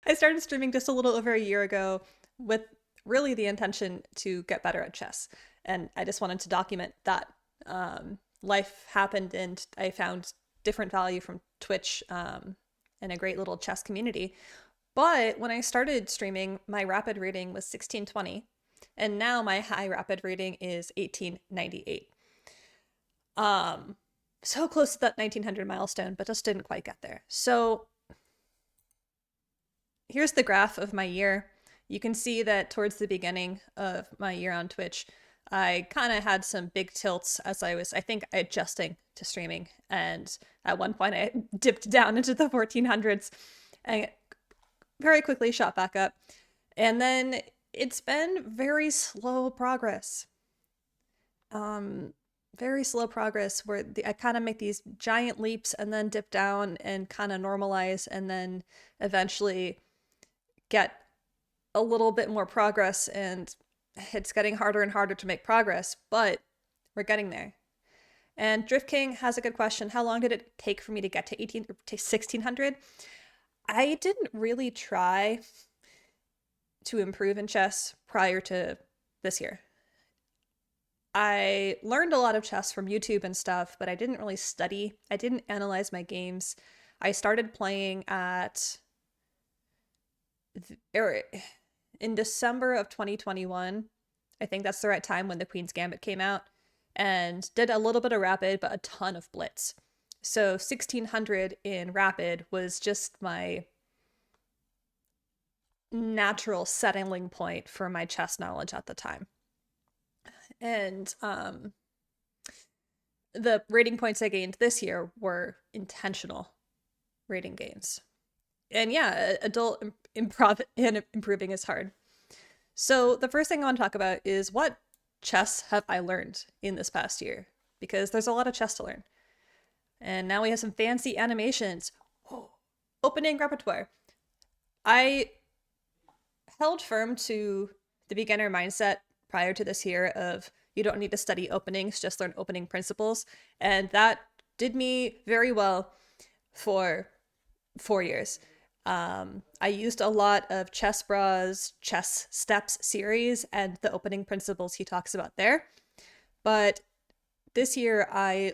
I started streaming just a little over a year ago with really the intention to get better at chess. And I just wanted to document that. Life happened and I found different value from Twitch and a great little chess community. But when I started streaming, my rapid rating was 1620. And now my high rapid rating is 1898. Um, so close to that 1900 milestone, but just didn't quite get there. So here's the graph of my year. You can see that towards the beginning of my year on Twitch, I kind of had some big tilts as I was, I think, adjusting to streaming. And at one point, I dipped down into the 1400s and very quickly shot back up. And then it's been very slow progress. Um, Very slow progress where I kind of make these giant leaps and then dip down and kind of normalize and then eventually get a little bit more progress, and it's getting harder and harder to make progress, but we're getting there. And Drift King has a good question. How long did it take for me to get to 1600? I didn't really try to improve in chess prior to this year. I learned a lot of chess from YouTube and stuff, but I didn't really study. I didn't analyze my games. I started playing in December of 2021. I think that's the right time when the Queen's Gambit came out, and did a little bit of Rapid, but a ton of Blitz. So 1600 in Rapid was just my natural settling point for my chess knowledge at the time. And the rating points I gained this year were intentional rating gains. And yeah, adult improv and improving is hard. So the first thing I want to talk about is what chess have I learned in this past year? Because there's a lot of chess to learn. And now we have some fancy animations. Oh, opening repertoire. I held firm to the beginner mindset prior to this year of you don't need to study openings, just learn opening principles. And that did me very well for 4 years. I used a lot of Chessbrah's Chess Steps series and the opening principles he talks about there. But this year I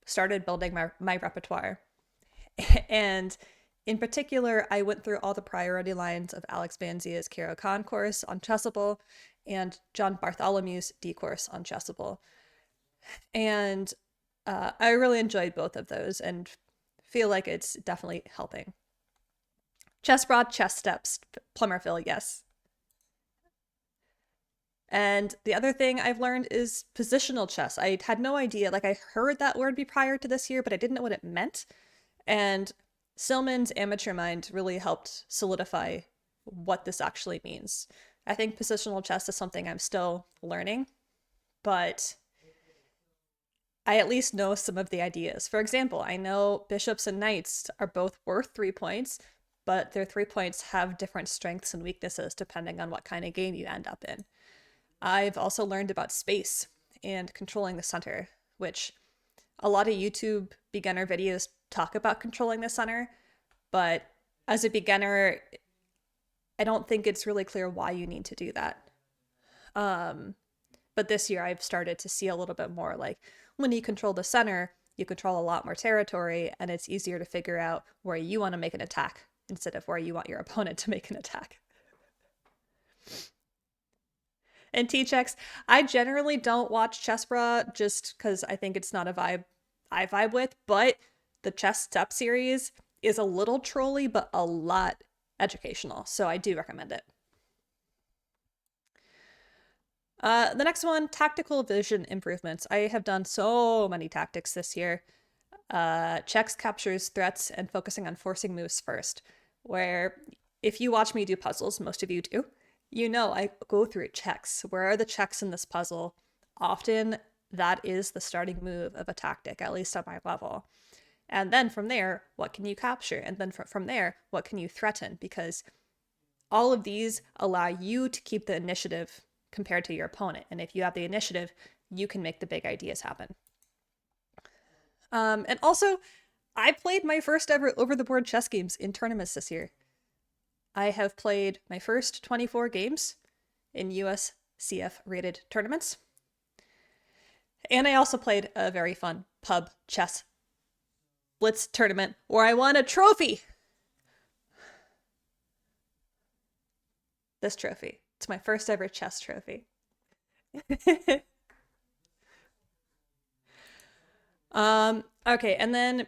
started building my repertoire. And in particular, I went through all the priority lines of Alex Banzia's Caro-Kann course on Chessable and John Bartholomew's D course on Chessable. And I really enjoyed both of those and feel like it's definitely helping. Chessbrah, Chess Steps, Plummerville, yes. And the other thing I've learned is positional chess. I had no idea, like I heard that word be prior to this year, but I didn't know what it meant. And Silman's Amateur Mind really helped solidify what this actually means. I think positional chess is something I'm still learning, but I at least know some of the ideas. For example, I know bishops and knights are both worth 3 points, but their 3 points have different strengths and weaknesses depending on what kind of game you end up in. I've also learned about space and controlling the center, which a lot of YouTube beginner videos talk about controlling the center, but as a beginner, I don't think it's really clear why you need to do that. But this year I've started to see a little bit more like when you control the center, you control a lot more territory, and it's easier to figure out where you want to make an attack instead of where you want your opponent to make an attack. And T-checks, I generally don't watch Chessbrah just because I think it's not a vibe I vibe with, but the Chess Step series is a little trolly, but a lot educational, so I do recommend it. The next one, tactical vision improvements. I have done so many tactics this year. Checks captures threats and focusing on forcing moves first, where if you watch me do puzzles, most of you do, you know I go through checks. Where are the checks in this puzzle? Often that is the starting move of a tactic, at least at my level. And then from there, what can you capture? And then from there, what can you threaten? Because all of these allow you to keep the initiative compared to your opponent. And if you have the initiative, you can make the big ideas happen. And also, I played my first ever over-the-board chess games in tournaments this year. I have played my first 24 games in USCF rated tournaments. And I also played a very fun pub chess blitz tournament where I won a trophy. This trophy. It's my first ever chess trophy. Okay, and then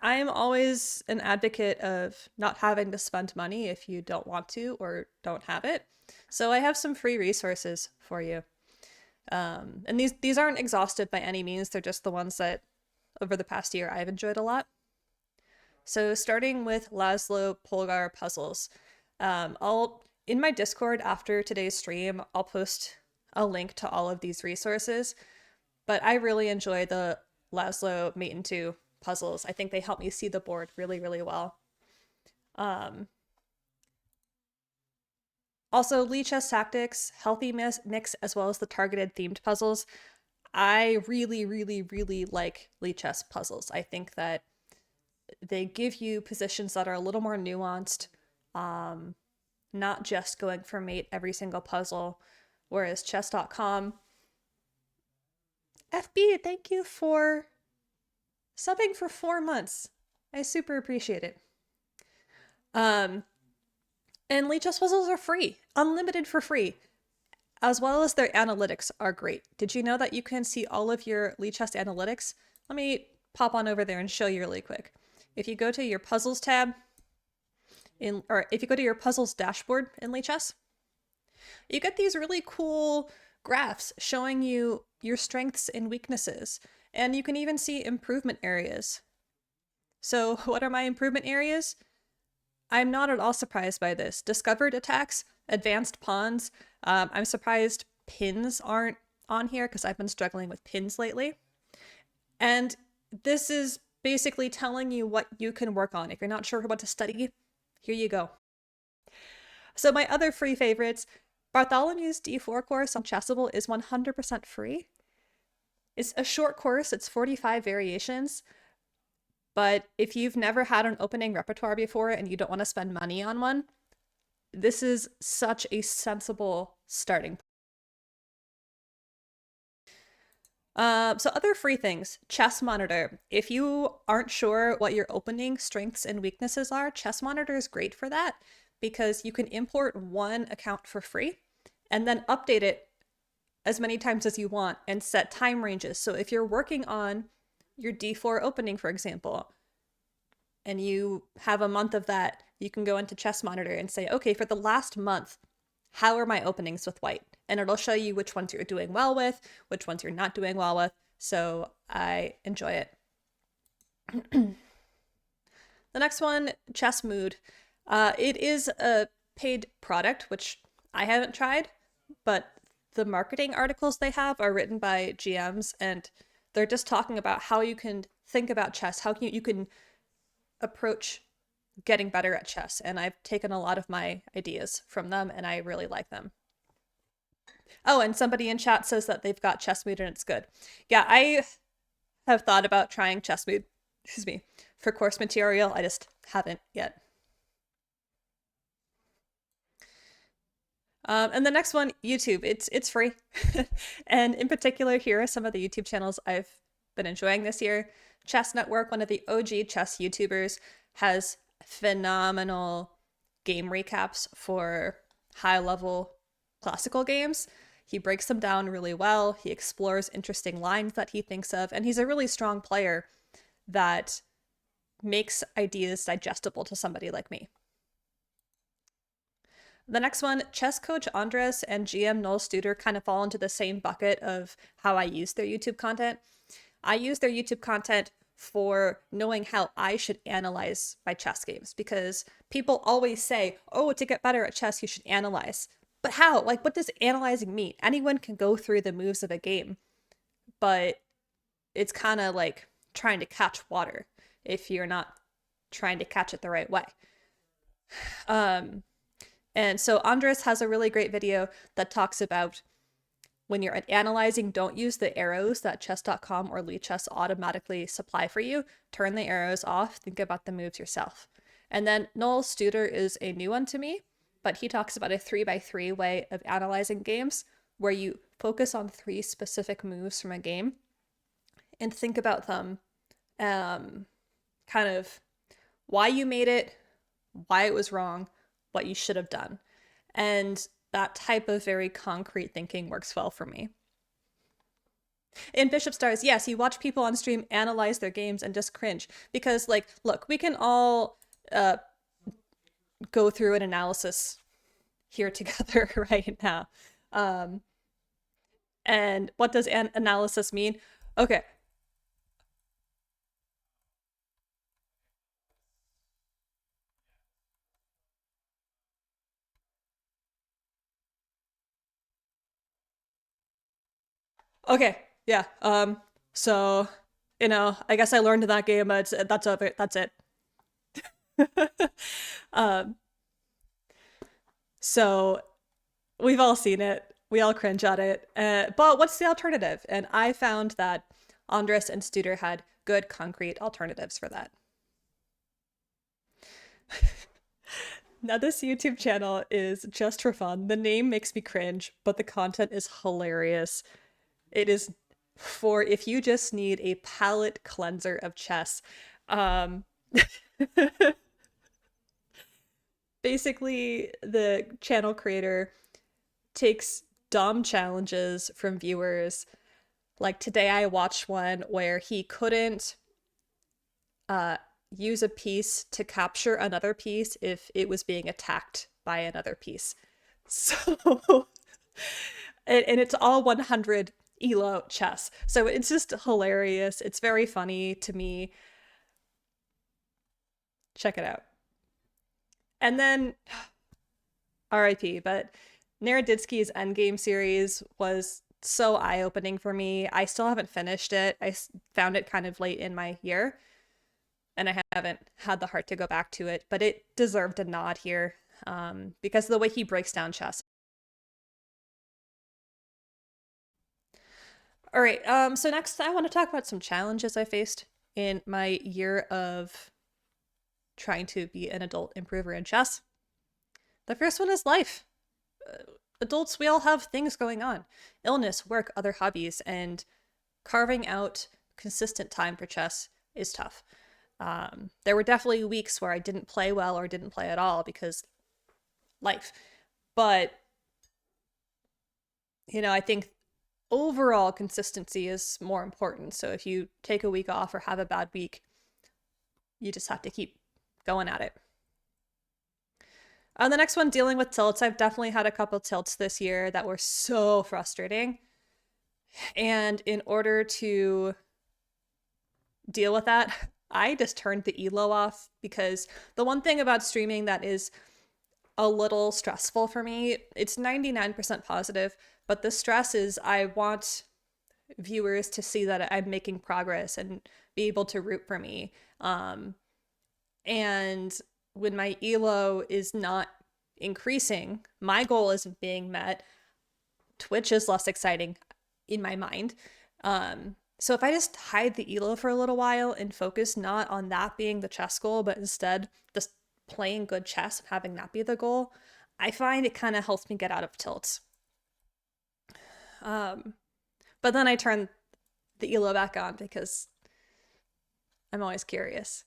I'm always an advocate of not having to spend money if you don't want to or don't have it. So I have some free resources for you. And these aren't exhaustive by any means. They're just the ones that over the past year I've enjoyed a lot. So starting with Laszlo Polgar puzzles. I'll in my Discord after today's stream, I'll post a link to all of these resources. But I really enjoy the Laszlo Mate and 2 puzzles. I think they help me see the board really, really well. Also, Lichess Tactics, Healthy Mix, as well as the targeted themed puzzles. I really, really, really like Lichess puzzles. I think that they give you positions that are a little more nuanced, not just going for mate every single puzzle. Whereas chess.com, FB, thank you for subbing for 4 months. I super appreciate it. And Lichess puzzles are free, unlimited for free, as well as their analytics are great. Did you know that you can see all of your Lichess analytics? Let me pop on over there and show you really quick. If you go to your puzzles tab, or if you go to your puzzles dashboard in Lichess, you get these really cool graphs showing you your strengths and weaknesses, and you can even see improvement areas. So what are my improvement areas? I'm not at all surprised by this. Discovered attacks, advanced pawns. I'm surprised pins aren't on here because I've been struggling with pins lately. And this is basically telling you what you can work on. If you're not sure what to study, here you go. So my other free favorites, Bartholomew's D4 course on Chessable is 100% free. It's a short course, it's 45 variations. But if you've never had an opening repertoire before and you don't want to spend money on one, this is such a sensible starting point. So other free things, Chess Monitor. If you aren't sure what your opening strengths and weaknesses are, Chess Monitor is great for that because you can import one account for free and then update it as many times as you want and set time ranges. So if you're working on your D4 opening, for example, and you have a month of that, you can go into Chess Monitor and say, okay, for the last month, how are my openings with white? And it'll show you which ones you're doing well with, which ones you're not doing well with. So I enjoy it. The next one, Chess Mood. It is a paid product, which I haven't tried, but the marketing articles they have are written by GMs, and they're just talking about how you can think about chess, how you can approach getting better at chess. And I've taken a lot of my ideas from them, and I really like them. Oh, and somebody in chat says that they've got Chess Mood and it's good. Yeah, I have thought about trying Chess Mood, for course material. I just haven't yet. And the next one, YouTube. It's free. And in particular, here are some of the YouTube channels I've been enjoying this year. Chess Network, one of the OG chess YouTubers, has phenomenal game recaps for high-level classical games. He breaks them down really well. He explores interesting lines that he thinks of, and he's a really strong player that makes ideas digestible to somebody like me. The next one, chess coach Andres and GM Noel Studer kind of fall into the same bucket of how I use their YouTube content. I use their YouTube content for knowing how I should analyze my chess games, because people always say, oh, to get better at chess, you should analyze. But how? Like, what does analyzing mean? Anyone can go through the moves of a game, but it's kind of like trying to catch water if you're not trying to catch it the right way. And so Andres has a really great video that talks about when you're analyzing, don't use the arrows that chess.com or Lichess automatically supply for you. Turn the arrows off, think about the moves yourself. And then Noel Studer is a new one to me, but he talks about a 3x3 way of analyzing games where you focus on three specific moves from a game and think about them, kind of why you made it, why it was wrong, what you should have done. And that type of very concrete thinking works well for me. In Bishop Stars, yes, you watch people on stream analyze their games and just cringe because, like, look, we can all go through an analysis here together right now. And what does analysis mean? Okay. Okay. Yeah. So, I guess I learned in that game, that's of it. That's it. um, so we've all seen it. We all cringe at it. But what's the alternative? And I found that Andres and Studer had good, concrete alternatives for that. Now, this YouTube channel is just for fun. The name makes me cringe, but the content is hilarious. It is for if you just need a palate cleanser of chess. Um, Basically, the channel creator takes dumb challenges from viewers. Like today, I watched one where he couldn't use a piece to capture another piece if it was being attacked by another piece. So, and it's all 100 elo chess. So it's just hilarious. It's very funny to me. Check it out. And then RIP, but Naroditsky's Endgame series was so eye-opening for me. I still haven't finished it. I found it kind of late in my year, and I haven't had the heart to go back to it, but it deserved a nod here, because of the way he breaks down chess. All right, so next I want to talk about some challenges I faced in my year of trying to be an adult improver in chess. The first one is life. Adults, we all have things going on: illness, work, other hobbies, and carving out consistent time for chess is tough. There were definitely weeks where I didn't play well or didn't play at all because life. But, I think overall consistency is more important. So if you take a week off or have a bad week, you just have to keep going at it. The next one, dealing with tilts. I've definitely had a couple tilts this year that were so frustrating. And in order to deal with that, I just turned the elo off, because the one thing about streaming that is a little stressful for me, it's 99% positive, but the stress is I want viewers to see that I'm making progress and be able to root for me. And when my elo is not increasing, my goal isn't being met, Twitch is less exciting in my mind. So if I just hide the elo for a little while and focus not on that being the chess goal, but instead just playing good chess and having that be the goal, I find it kind of helps me get out of tilts. But then I turn the elo back on because I'm always curious.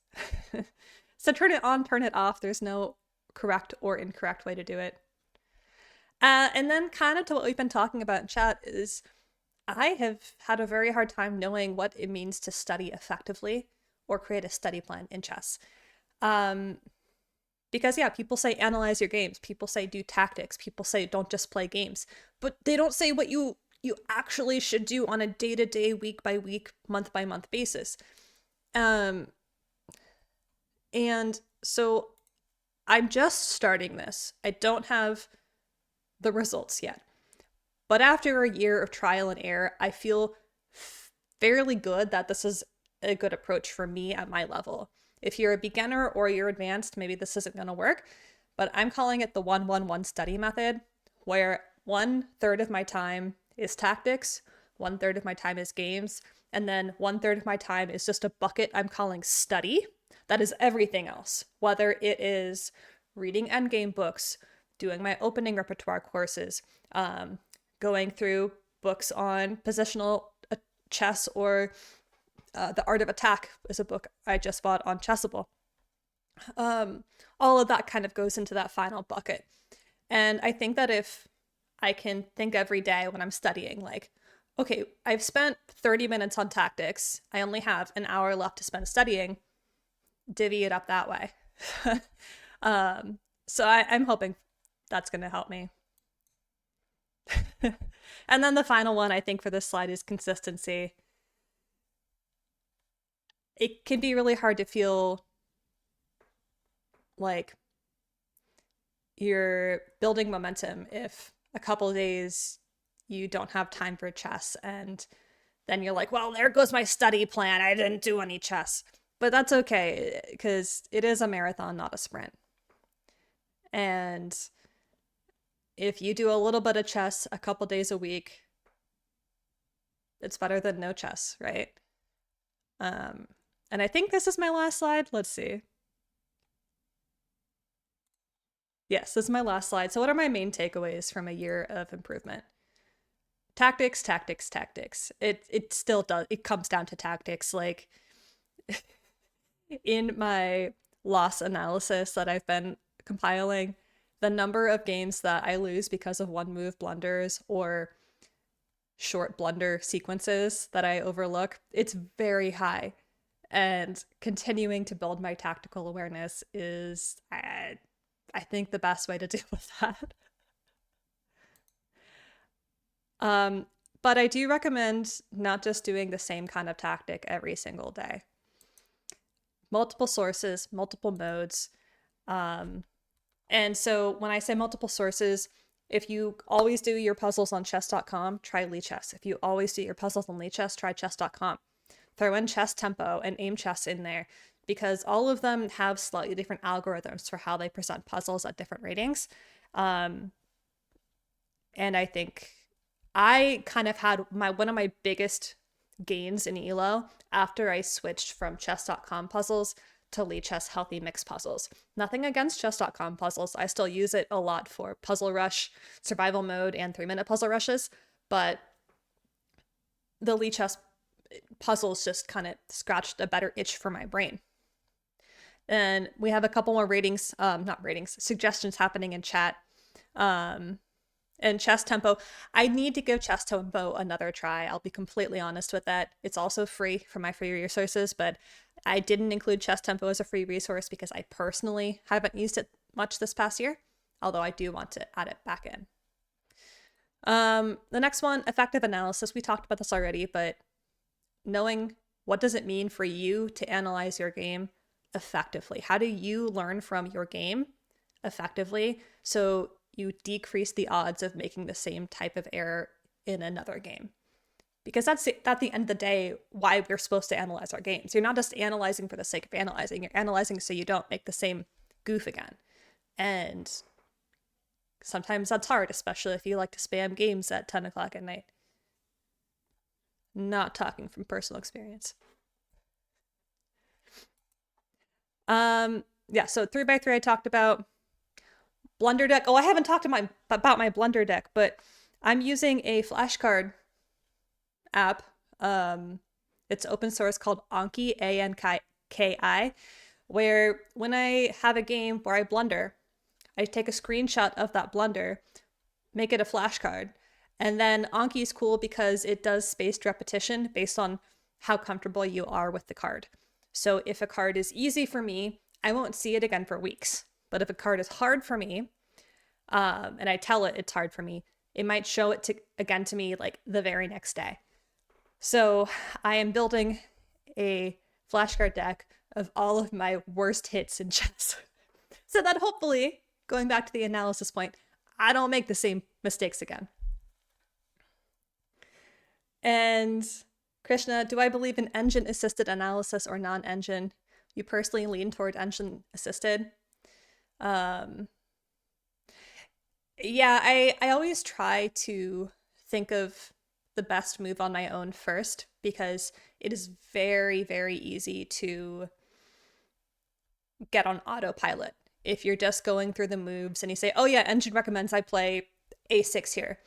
So turn it on, turn it off. There's no correct or incorrect way to do it. And then kind of to what we've been talking about in chat is I have had a very hard time knowing what it means to study effectively or create a study plan in chess. Because yeah, people say analyze your games. People say do tactics. People say don't just play games. But they don't say what you actually should do on a day-to-day, week-by-week, month-by-month basis. And so I'm just starting this. I don't have the results yet. But after a year of trial and error, I feel fairly good that this is a good approach for me at my level. If you're a beginner or you're advanced, maybe this isn't going to work. But I'm calling it the 1-1-1 study method, where 1/3 of my time is tactics, 1/3 of my time is games, and then 1/3 of my time is just a bucket I'm calling study. That is everything else, whether it is reading endgame books, doing my opening repertoire courses, going through books on positional chess, or The Art of Attack is a book I just bought on Chessable. All of that kind of goes into that final bucket. And I think that if I can think every day when I'm studying, like, okay, I've spent 30 minutes on tactics, I only have an hour left to spend studying, divvy it up that way. So I'm hoping that's going to help me. And then the final one I think for this slide is consistency. It can be really hard to feel like you're building momentum if a couple days you don't have time for chess, and then you're like, well, there goes my study plan, I didn't do any chess. But that's okay, because it is a marathon, not a sprint. And if you do a little bit of chess a couple days a week, it's better than no chess, right? And I think this is my last slide. Let's see. Yes, this is my last slide. So what are my main takeaways from a year of improvement? Tactics, tactics, tactics. It still does. It comes down to tactics. Like in my loss analysis that I've been compiling, the number of games that I lose because of one move blunders or short blunder sequences that I overlook, it's very high. And continuing to build my tactical awareness is, I think, the best way to deal with that. But I do recommend not just doing the same kind of tactic every single day. Multiple sources, multiple modes. And so when I say multiple sources, if you always do your puzzles on chess.com, try Lichess. If you always do your puzzles on Lichess, try chess.com. Throw in Chess Tempo and Aim Chess in there, because all of them have slightly different algorithms for how they present puzzles at different ratings. And I think I kind of had one of my biggest gains in ELO after I switched from chess.com puzzles to Lichess Healthy Mix puzzles. Nothing against chess.com puzzles. I still use it a lot for Puzzle Rush, Survival Mode, and 3-minute puzzle rushes, but the Lichess puzzles just kind of scratched a better itch for my brain. And we have a couple more suggestions happening in chat. And Chess Tempo, I need to give Chess Tempo another try. I'll be completely honest with that. It's also free for my free resources, but I didn't include Chess Tempo as a free resource because I personally haven't used it much this past year, although I do want to add it back in. The next one, effective analysis. We talked about this already, but knowing what does it mean for you to analyze your game effectively? How do you learn from your game effectively so you decrease the odds of making the same type of error in another game? Because that's at the end of the day why we're supposed to analyze our games. You're not just analyzing for the sake of analyzing. You're analyzing so you don't make the same goof again. And sometimes that's hard, especially if you like to spam games at 10 o'clock at night. Not talking from personal experience. Yeah, so 3x3 I talked about. Blunder deck. Oh, I haven't talked about my Blunder deck, but I'm using a flashcard app. It's open source, called Anki, Anki, where when I have a game where I blunder, I take a screenshot of that blunder, make it a flashcard, and then Anki is cool because it does spaced repetition based on how comfortable you are with the card. So if a card is easy for me, I won't see it again for weeks. But if a card is hard for me, and I tell it it's hard for me, it might show it again to me like the very next day. So I am building a flashcard deck of all of my worst hits in chess. So that hopefully, going back to the analysis point, I don't make the same mistakes again. And Krishna, do I believe in engine-assisted analysis or non-engine? You personally lean toward engine-assisted. Yeah, I always try to think of the best move on my own first, because it is very, very easy to get on autopilot. If you're just going through the moves and you say, oh yeah, engine recommends I play a6 here,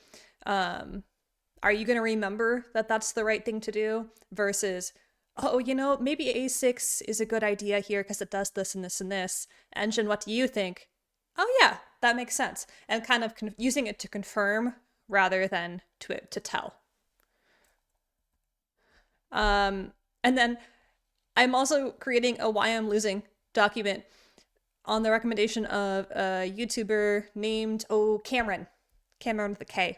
are you going to remember that that's the right thing to do versus, oh, maybe a6 is a good idea here because it does this and this and this. Engine, what do you think? Oh yeah, that makes sense. And kind of using it to confirm rather than to tell. And then I'm also creating a why I'm losing document on the recommendation of a YouTuber named Cameron with a K.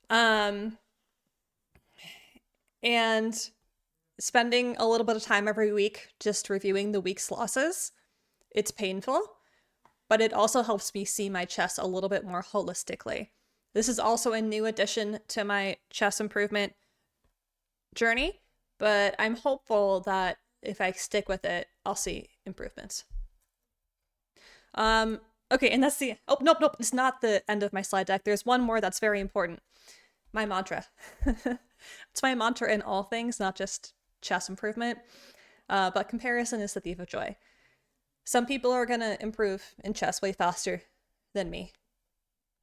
And spending a little bit of time every week just reviewing the week's losses. It's painful, but it also helps me see my chess a little bit more holistically. This is also a new addition to my chess improvement journey, but I'm hopeful that if I stick with it, I'll see improvements. Okay, and that's the, oh, nope, it's not the end of my slide deck. There's one more that's very important. My mantra. It's my mantra in all things, not just chess improvement, but comparison is the thief of joy. Some people are gonna improve in chess way faster than me.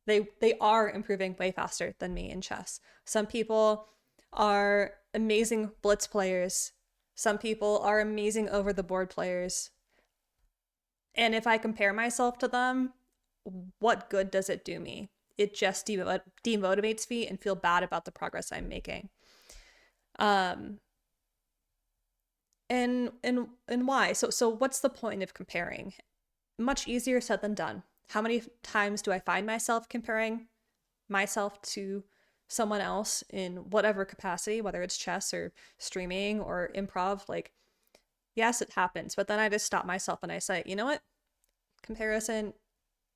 They are improving way faster than me in chess. Some people are amazing blitz players. Some people are amazing over the board players. And if I compare myself to them, what good does it do me? It just demotivates me and feel bad about the progress I'm making. And why? So what's the point of comparing? Much easier said than done. How many times do I find myself comparing myself to someone else in whatever capacity, whether it's chess or streaming or improv? Like, yes, it happens, but then I just stop myself and I say, you know what? Comparison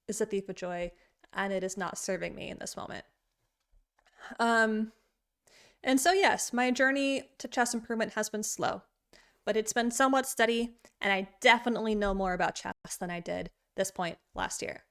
is a thief of joy, and it is not serving me in this moment. And so yes, my journey to chess improvement has been slow, but it's been somewhat steady, and I definitely know more about chess than I did this point last year.